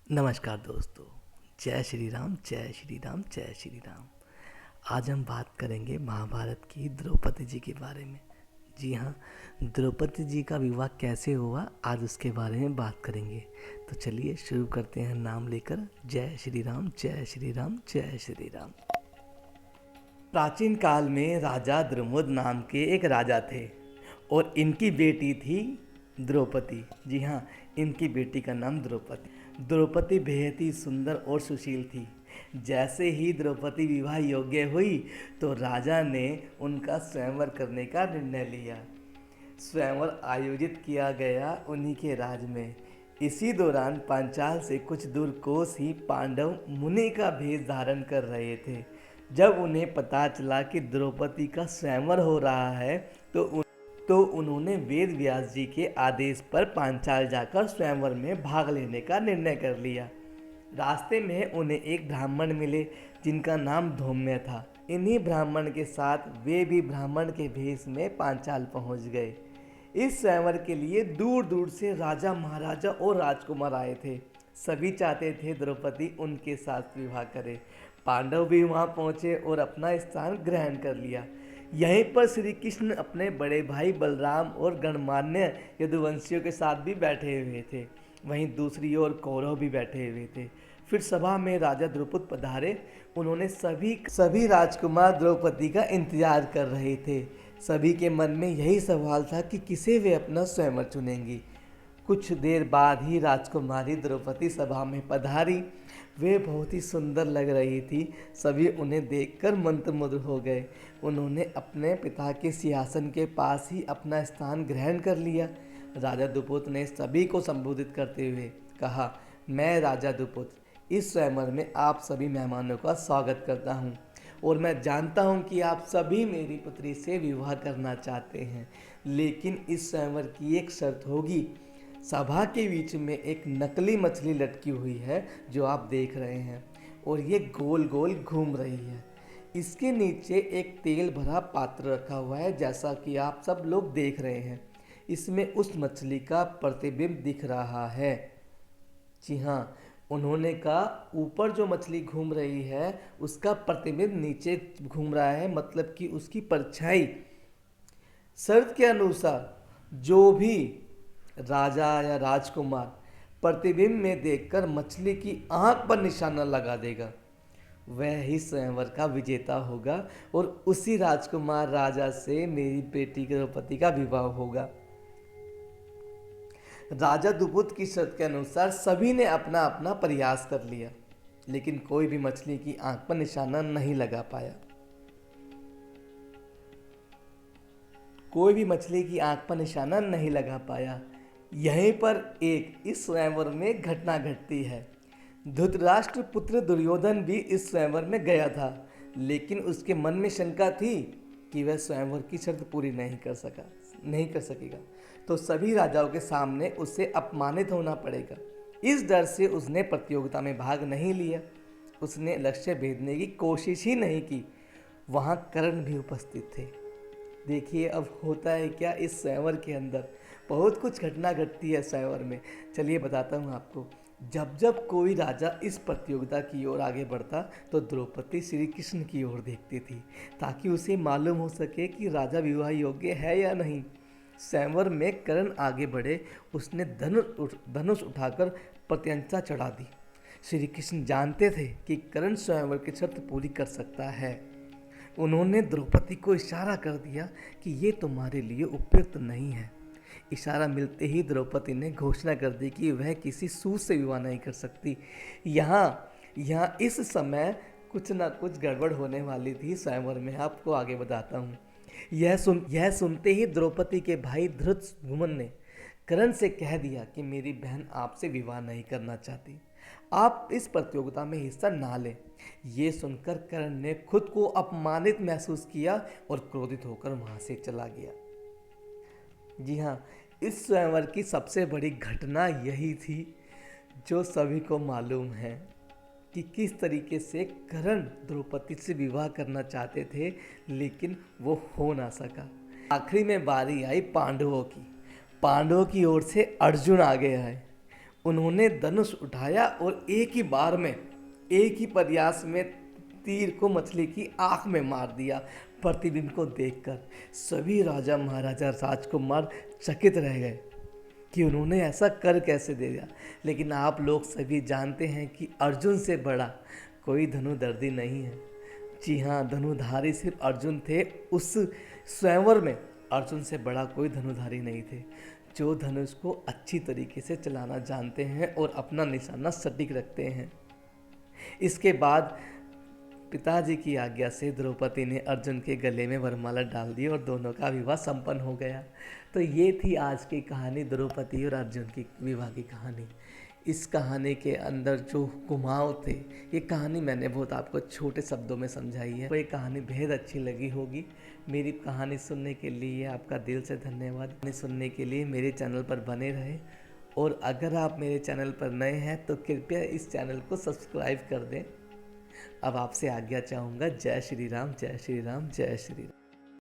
नमस्कार दोस्तों। जय श्री राम, जय श्री राम, जय श्री राम। आज हम बात करेंगे महाभारत की द्रौपदी जी के बारे में। जी हाँ, द्रौपदी जी का विवाह कैसे हुआ, आज उसके बारे में बात करेंगे। तो चलिए शुरू करते हैं नाम लेकर। जय श्री राम, जय श्री राम, जय श्री राम। प्राचीन काल में राजा द्रुमद नाम के एक राजा थे और इनकी बेटी थी द्रौपदी। जी हाँ, इनकी बेटी का नाम द्रौपदी। द्रौपदी बेहद ही सुंदर और सुशील थी। जैसे ही द्रौपदी विवाह योग्य हुई तो राजा ने उनका स्वयंवर करने का निर्णय लिया। स्वयंवर आयोजित किया गया उन्हीं के राज में। इसी दौरान पांचाल से कुछ दूर कोस ही पांडव मुनि का भेष धारण कर रहे थे। जब उन्हें पता चला कि द्रौपदी का स्वयंवर हो रहा है तो उन्होंने वेद व्यास जी के आदेश पर पांचाल जाकर स्वयंवर में भाग लेने का निर्णय कर लिया। रास्ते में उन्हें एक ब्राह्मण मिले जिनका नाम धौम्य था। इन्हीं ब्राह्मण के साथ वे भी ब्राह्मण के भेष में पांचाल पहुंच गए। इस स्वयंवर के लिए दूर दूर से राजा, महाराजा और राजकुमार आए थे। सभी चाहते थे द्रौपदी उनके साथ विवाह करे। पांडव भी वहां पहुंचे और अपना स्थान ग्रहण कर लिया। यहीं पर श्री कृष्ण अपने बड़े भाई बलराम और गणमान्य यदुवंशियों के साथ भी बैठे हुए थे। वहीं दूसरी ओर कौरव भी बैठे हुए थे। फिर सभा में राजा द्रुपद पधारे। उन्होंने सभी राजकुमार द्रौपदी का इंतजार कर रहे थे। सभी के मन में यही सवाल था कि किसे वे अपना स्वयंवर चुनेंगी। कुछ देर बाद ही राजकुमारी द्रौपदी सभा में पधारी। वे बहुत ही सुंदर लग रही थी। सभी उन्हें देखकर मंत्रमुग्ध हो गए। उन्होंने अपने पिता के सिंहासन के पास ही अपना स्थान ग्रहण कर लिया। राजा द्रुपद ने सभी को संबोधित करते हुए कहा, मैं राजा द्रुपद इस स्वयंवर में आप सभी मेहमानों का स्वागत करता हूँ और मैं जानता हूँ कि आप सभी मेरी पुत्री से विवाह करना चाहते हैं, लेकिन इस स्वयंवर की एक शर्त होगी। सभा के बीच में एक नकली मछली लटकी हुई है जो आप देख रहे हैं और ये गोल गोल घूम रही है। इसके नीचे एक तेल भरा पात्र रखा हुआ है जैसा कि आप सब लोग देख रहे हैं। इसमें उस मछली का प्रतिबिंब दिख रहा है। जी हाँ, उन्होंने कहा ऊपर जो मछली घूम रही है उसका प्रतिबिंब नीचे घूम रहा है, मतलब कि उसकी परछाई। शर्त के अनुसार जो भी राजा या राजकुमार प्रतिबिंब में देखकर मछली की आंख पर निशाना लगा देगा वह ही स्वयंवर का विजेता होगा और उसी राजकुमार राजा से मेरी बेटी द्रौपदी का विवाह होगा। राजा द्रुपद की शर्त के अनुसार सभी ने अपना अपना प्रयास कर लिया, लेकिन कोई भी मछली की आंख पर निशाना नहीं लगा पाया। कोई भी मछली की आंख पर निशाना नहीं लगा पाया। यहीं पर एक इस स्वयंवर में घटना घटती है। धृतराष्ट्र पुत्र दुर्योधन भी इस स्वयंवर में गया था, लेकिन उसके मन में शंका थी कि वह स्वयंवर की शर्त पूरी नहीं कर सकेगा, तो सभी राजाओं के सामने उसे अपमानित होना पड़ेगा। इस डर से उसने प्रतियोगिता में भाग नहीं लिया। उसने लक्ष्य भेदने की कोशिश ही नहीं की। वहाँ कर्ण भी उपस्थित थे। देखिए अब होता है क्या इस स्वयंवर के अंदर। बहुत कुछ घटना घटती है स्वयंवर में। चलिए बताता हूँ आपको। जब जब कोई राजा इस प्रतियोगिता की ओर आगे बढ़ता तो द्रौपदी श्री कृष्ण की ओर देखती थी, ताकि उसे मालूम हो सके कि राजा विवाह योग्य है या नहीं। स्वयंवर में कर्ण आगे बढ़े। उसने धनुष उठाकर प्रत्यंचा चढ़ा दी। श्री कृष्ण जानते थे कि कर्ण स्वयंवर की शर्त पूरी कर सकता है। उन्होंने द्रौपदी को इशारा कर दिया कि ये तुम्हारे लिए उपयुक्त नहीं है। इशारा मिलते ही द्रौपदी ने घोषणा कर दी कि वह किसी सूर से विवाह नहीं कर सकती। यहाँ इस समय कुछ ना कुछ गड़बड़ होने वाली थी स्वयंवर में। आपको आगे बताता हूँ। यह सुनते ही द्रौपदी के भाई धृतराष्ट्र ने कर्ण से कह दिया कि मेरी बहन आपसे विवाह नहीं करना चाहती, आप इस प्रतियोगिता में हिस्सा ना लें। ये सुनकर कर्ण ने खुद को अपमानित महसूस किया और क्रोधित होकर वहां से चला गया। जी हाँ, इस स्वयंवर की सबसे बड़ी घटना यही थी जो सभी को मालूम है कि किस तरीके से कर्ण द्रौपदी से विवाह करना चाहते थे, लेकिन वो हो ना सका। आखिरी में बारी आई पांडवों की। पांडवों की ओर से अर्जुन आ गया है। उन्होंने धनुष उठाया और एक ही बार में, एक ही प्रयास में तीर को मछली की आंख में मार दिया। प्रतिबिंब को देखकर सभी राजा महाराजा राजकुमार चकित रह गए कि उन्होंने ऐसा कर कैसे दिया। लेकिन आप लोग सभी जानते हैं कि अर्जुन से बड़ा कोई धनुर्धर नहीं है। जी हाँ, धनुधारी सिर्फ अर्जुन थे। उस स्वयंवर में अर्जुन से बड़ा कोई धनुधारी नहीं थे, जो धनुष को अच्छी तरीके से चलाना जानते हैं और अपना निशाना सटीक रखते हैं। इसके बाद पिताजी की आज्ञा से द्रौपदी ने अर्जुन के गले में वरमाला डाल दी और दोनों का विवाह संपन्न हो गया। तो ये थी आज की कहानी, द्रौपदी और अर्जुन की विवाह की कहानी। इस कहानी के अंदर जो घुमाव थे, ये कहानी मैंने बहुत आपको छोटे शब्दों में समझाई है। तो ये कहानी बेहद अच्छी लगी होगी। मेरी कहानी सुनने के लिए आपका दिल से धन्यवाद। कहानी सुनने के लिए मेरे चैनल पर बने रहे, और अगर आप मेरे चैनल पर नए हैं तो कृपया इस चैनल को सब्सक्राइब कर दें। अब आपसे आज्ञा चाहूँगा। जय श्री राम, जय श्री राम, जय श्री राम।